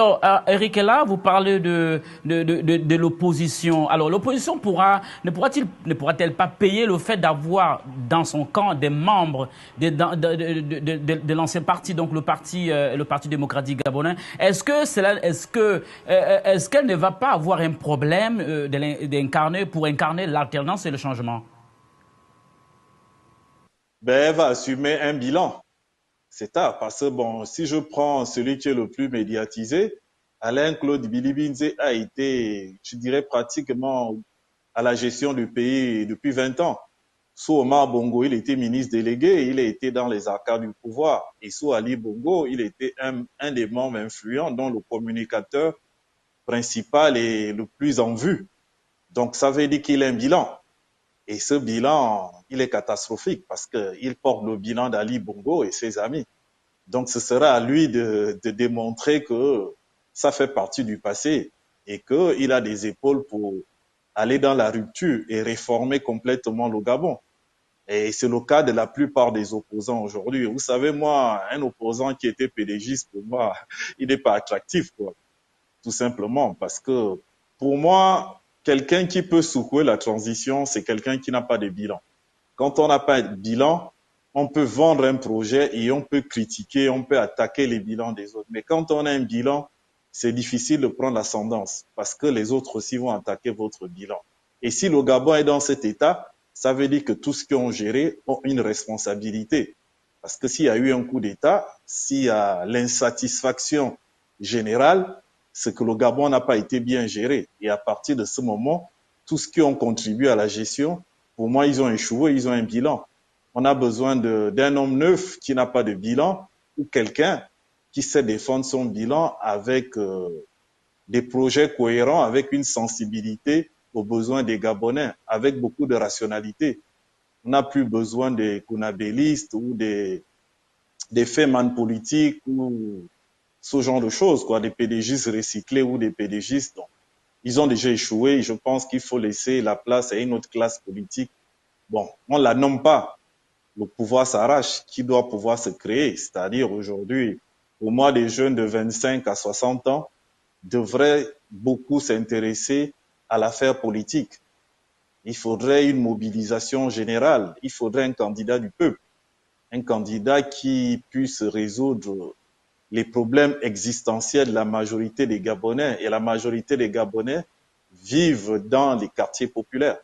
Alors, Eric est là, vous parlez de l'opposition. Alors, l'opposition ne pourra-t-elle pas payer le fait d'avoir dans son camp des membres de l'ancien parti, donc le parti démocratique gabonais? Est-ce qu'elle ne va pas avoir un problème pour incarner l'alternance et le changement? Ben, elle va assumer un bilan. C'est ça, parce que bon, si je prends celui qui est le plus médiatisé, Alain-Claude Bilibinze a été, je dirais, pratiquement à la gestion du pays depuis 20 ans. Sous Omar Bongo, il était ministre délégué, il a été dans les arcades du pouvoir. Et sous Ali Bongo, il était un des membres influents, dont le communicateur principal et le plus en vue. Donc ça veut dire qu'il a un bilan. Et ce bilan, il est catastrophique parce qu'il porte le bilan d'Ali Bongo et ses amis. Donc ce sera à lui de démontrer que ça fait partie du passé et qu'il a des épaules pour aller dans la rupture et réformer complètement le Gabon. Et c'est le cas de la plupart des opposants aujourd'hui. Vous savez, moi, un opposant qui était PDGiste, pour moi, il n'est pas attractif, quoi. Tout simplement parce que pour moi, quelqu'un qui peut secouer la transition, c'est quelqu'un qui n'a pas de bilan. Quand on n'a pas de bilan, on peut vendre un projet et on peut critiquer, on peut attaquer les bilans des autres. Mais quand on a un bilan, c'est difficile de prendre l'ascendance parce que les autres aussi vont attaquer votre bilan. Et si le Gabon est dans cet état, ça veut dire que tous ceux qui ont géré ont une responsabilité. Parce que s'il y a eu un coup d'État, s'il y a l'insatisfaction générale, c'est que le Gabon n'a pas été bien géré. Et à partir de ce moment, tous ceux qui ont contribué à la gestion, pour moi, ils ont échoué, ils ont un bilan. On a besoin d'un homme neuf qui n'a pas de bilan ou quelqu'un qui sait défendre son bilan avec des projets cohérents, avec une sensibilité aux besoins des Gabonais, avec beaucoup de rationalité. On n'a plus besoin des kunabélistes ou des fémans politiques ou ce genre de choses, quoi, des PDGistes recyclés ou des PDGistes. Donc, ils ont déjà échoué. Je pense qu'il faut laisser la place à une autre classe politique. Bon, on ne la nomme pas. Le pouvoir s'arrache. Qui doit pouvoir se créer? C'est-à-dire aujourd'hui, pour moi, des jeunes de 25 à 60 ans devraient beaucoup s'intéresser à l'affaire politique. Il faudrait une mobilisation générale. Il faudrait un candidat du peuple. Un candidat qui puisse résoudre les problèmes existentiels de la majorité des Gabonais. Et la majorité des Gabonais vivent dans les quartiers populaires.